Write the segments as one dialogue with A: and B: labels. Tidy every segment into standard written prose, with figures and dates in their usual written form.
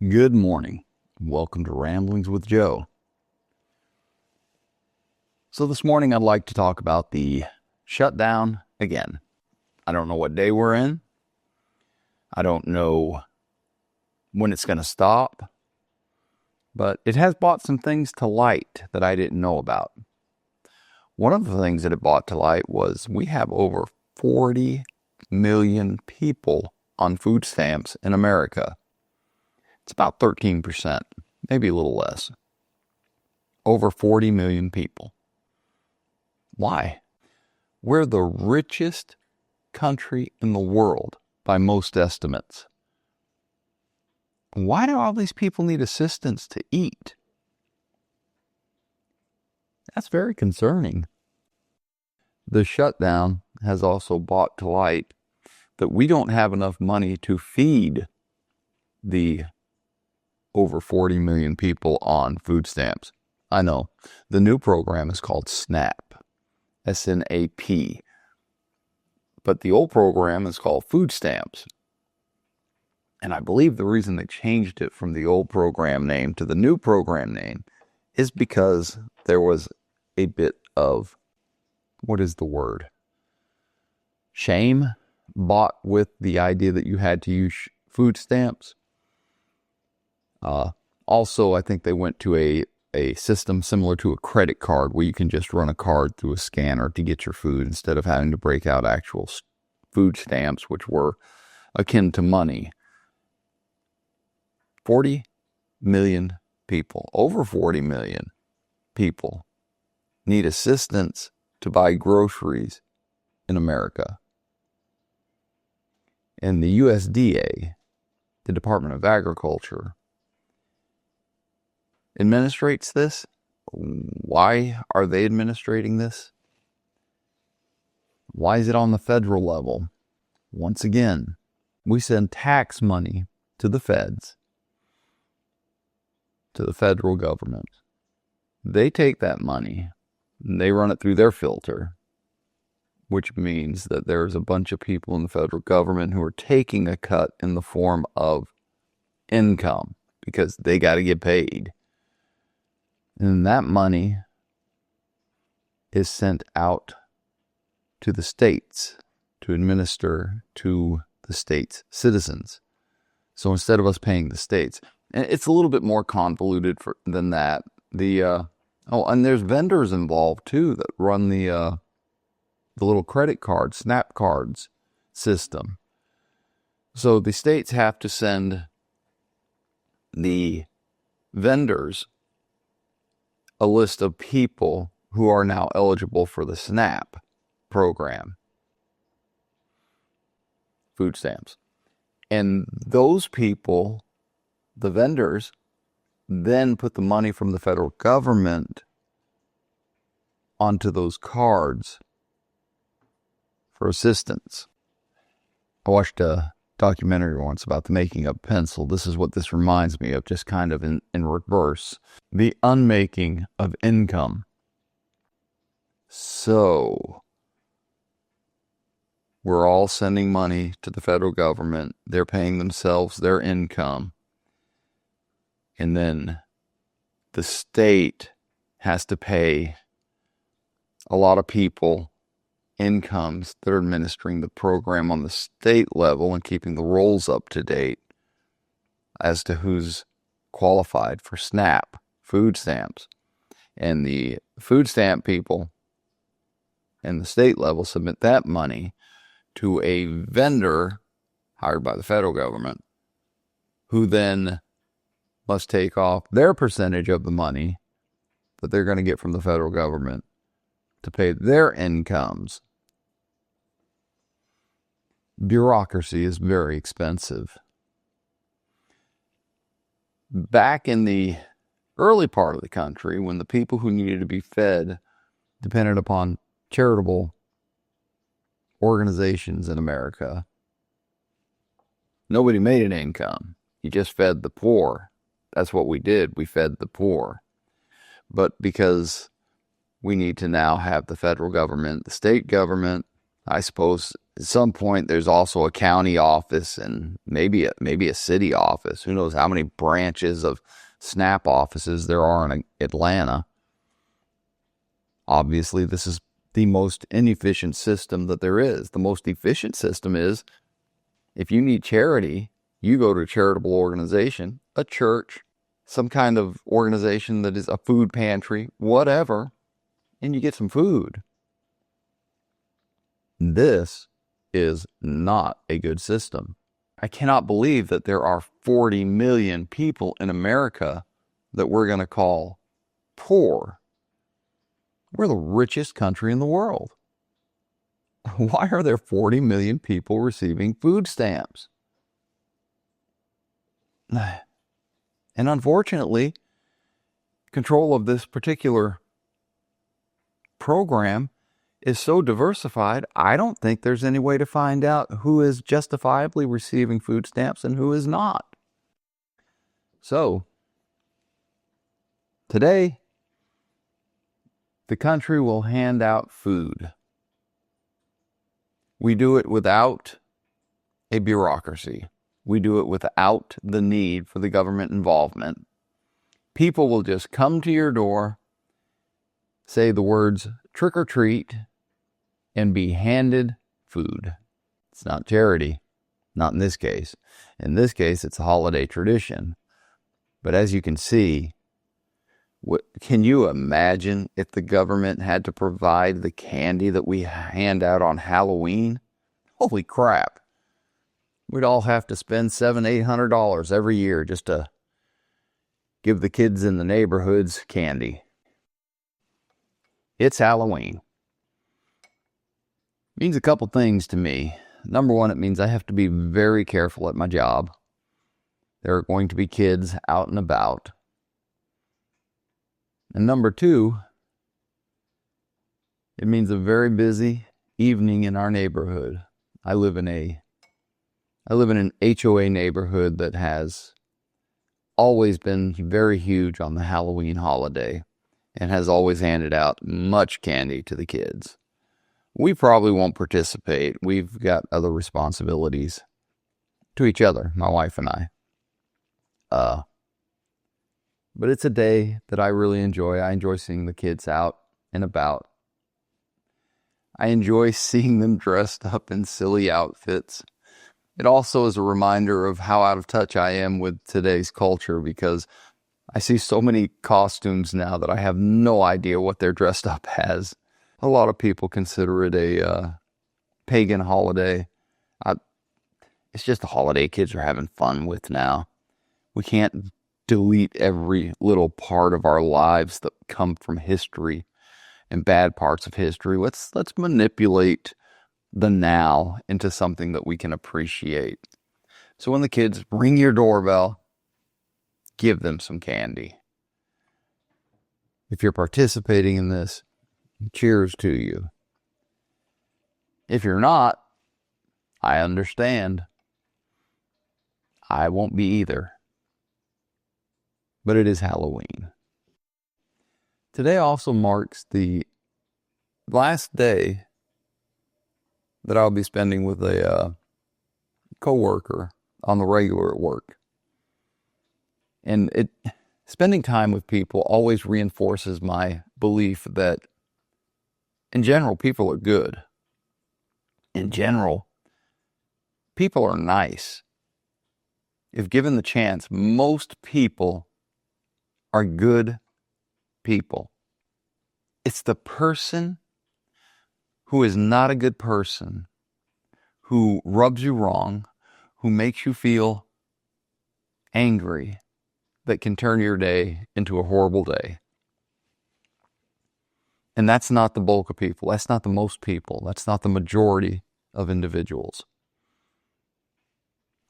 A: Good morning. Welcome to Ramblings with Joe. So this morning I'd like to talk about the shutdown again. I don't know what day we're in. I don't know when it's going to stop. But it has brought some things to light that I didn't know about. One of the things that it brought to light was we have over 40 million people on food stamps in America. It's about 13%, maybe a little less. Over 40 million people. Why? We're the richest country in the world by most estimates. Why do all these people need assistance to eat? That's very concerning. The shutdown has also brought to light that we don't have enough money to feed the over 40 million people on food stamps. I know. The new program is called SNAP. S-N-A-P. But the old program is called food stamps. And I believe the reason they changed it from the old program name to the new program name is because there was a bit of, what is the word? Shame bought with the idea that you had to use food stamps. Also, I think they went to a system similar to a credit card where you can just run a card through a scanner to get your food instead of having to break out actual food stamps, which were akin to money. 40 million people, over 40 million people need assistance to buy groceries in America. And the USDA, the Department of Agriculture, administrates this. Why are they administrating this? Why is it on the federal level? Once again, we send tax money to the feds, to the federal government. They take that money and they run it through their filter, which means that there's a bunch of people in the federal government who are taking a cut in the form of income because they got to get paid. And that money is sent out to the states to administer to the state's citizens. So instead of us paying the states, and it's a little bit more convoluted than that. And there's vendors involved too that run the little credit card, SNAP cards system. So the states have to send the vendors a list of people who are now eligible for the SNAP program, food stamps. And those people, the vendors, then put the money from the federal government onto those cards for assistance. I watched a documentary once about the making of pencil. This is what this reminds me of, just kind of in reverse. The unmaking of income. So, we're all sending money to the federal government. They're paying themselves their income. And then the state has to pay a lot of people incomes that are administering the program on the state level and keeping the rolls up to date as to who's qualified for SNAP, food stamps. And the food stamp people and the state level submit that money to a vendor hired by the federal government, who then must take off their percentage of the money that they're going to get from the federal government to pay their incomes. Bureaucracy is very expensive. Back in the early part of the country, when the people who needed to be fed depended upon charitable organizations in America, nobody made an income. You just fed the poor. That's what we did. We fed the poor. But because we need to now have the federal government, the state government, I suppose At some point, there's also a county office and maybe a city office. Who knows how many branches of SNAP offices there are in Atlanta. Obviously, this is the most inefficient system that there is. The most efficient system is if you need charity, you go to a charitable organization, a church, some kind of organization that is a food pantry, whatever, and you get some food. This is not a good system. I cannot believe that there are 40 million people in America that we're going to call poor. We're the richest country in the world. Why are there 40 million people receiving food stamps? And unfortunately, control of this particular program is so diversified, I don't think there's any way to find out who is justifiably receiving food stamps and who is not. So, today, the country will hand out food. We do it without a bureaucracy. We do it without the need for the government involvement. People will just come to your door, say the words trick or treat, and be handed food. It's not charity, not in this case. In this case, it's a holiday tradition. But as you can see, can you imagine if the government had to provide the candy that we hand out on Halloween? Holy crap. We'd all have to spend $700-800 every year just to give the kids in the neighborhoods candy. It's Halloween. It means a couple things to me. Number one, it means I have to be very careful at my job. There are going to be kids out and about. And number two, it means a very busy evening in our neighborhood. I live in an HOA neighborhood that has always been very huge on the Halloween holiday and has always handed out much candy to the kids. We probably won't participate. We've got other responsibilities to each other, my wife and I. But it's a day that I really enjoy. I enjoy seeing the kids out and about. I enjoy seeing them dressed up in silly outfits. It also is a reminder of how out of touch I am with today's culture because I see so many costumes now that I have no idea what they're dressed up as. A lot of people consider it a pagan holiday. It's just a holiday kids are having fun with now. We can't delete every little part of our lives that come from history and bad parts of history. Let's manipulate the now into something that we can appreciate. So when the kids ring your doorbell, give them some candy. If you're participating in this, cheers to you. If you're not, I understand. I won't be either. But it is Halloween. Today also marks the last day that I'll be spending with a coworker on the regular at work. And spending time with people always reinforces my belief that in general, people are good. In general, people are nice. If given the chance, most people are good people. It's the person who is not a good person, who rubs you wrong, who makes you feel angry, that can turn your day into a horrible day. And that's not the bulk of people. That's not the most people. That's not the majority of individuals.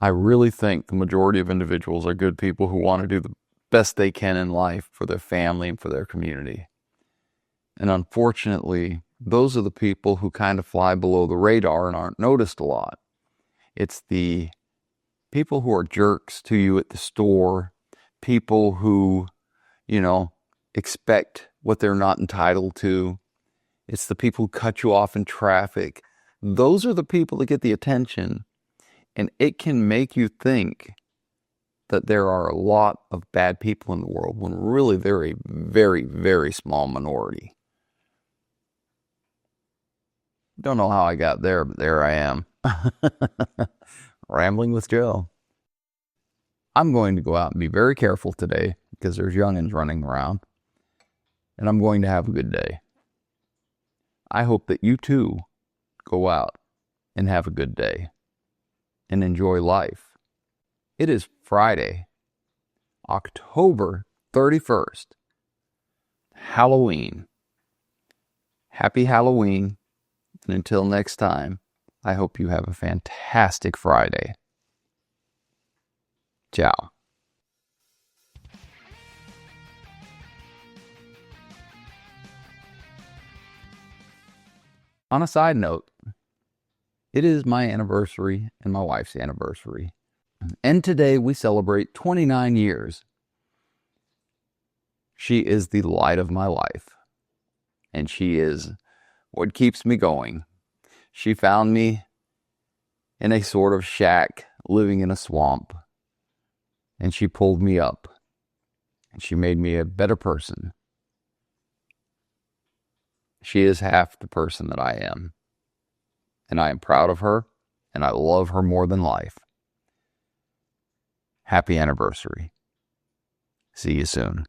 A: I really think the majority of individuals are good people who want to do the best they can in life for their family and for their community. And unfortunately, those are the people who kind of fly below the radar and aren't noticed a lot. It's the people who are jerks to you at the store, people who, expect what they're not entitled to. It's the people who cut you off in traffic, those are the people that get the attention, and it can make you think that there are a lot of bad people in the world when really they're a very, very small minority. Don't know how I got there, but there I am. Rambling with Joe. I'm going to go out and be very careful today because there's youngins running around, and I'm going to have a good day. I hope that you too go out and have a good day and enjoy life. It is Friday, October 31st, Halloween. Happy Halloween, and until next time, I hope you have a fantastic Friday. Ciao. On a side note, it is my anniversary and my wife's anniversary. And today we celebrate 29 years. She is the light of my life. And she is what keeps me going. She found me in a sort of shack living in a swamp. And she pulled me up. And she made me a better person. She is half the person that I am. And I am proud of her, and I love her more than life. Happy anniversary. See you soon.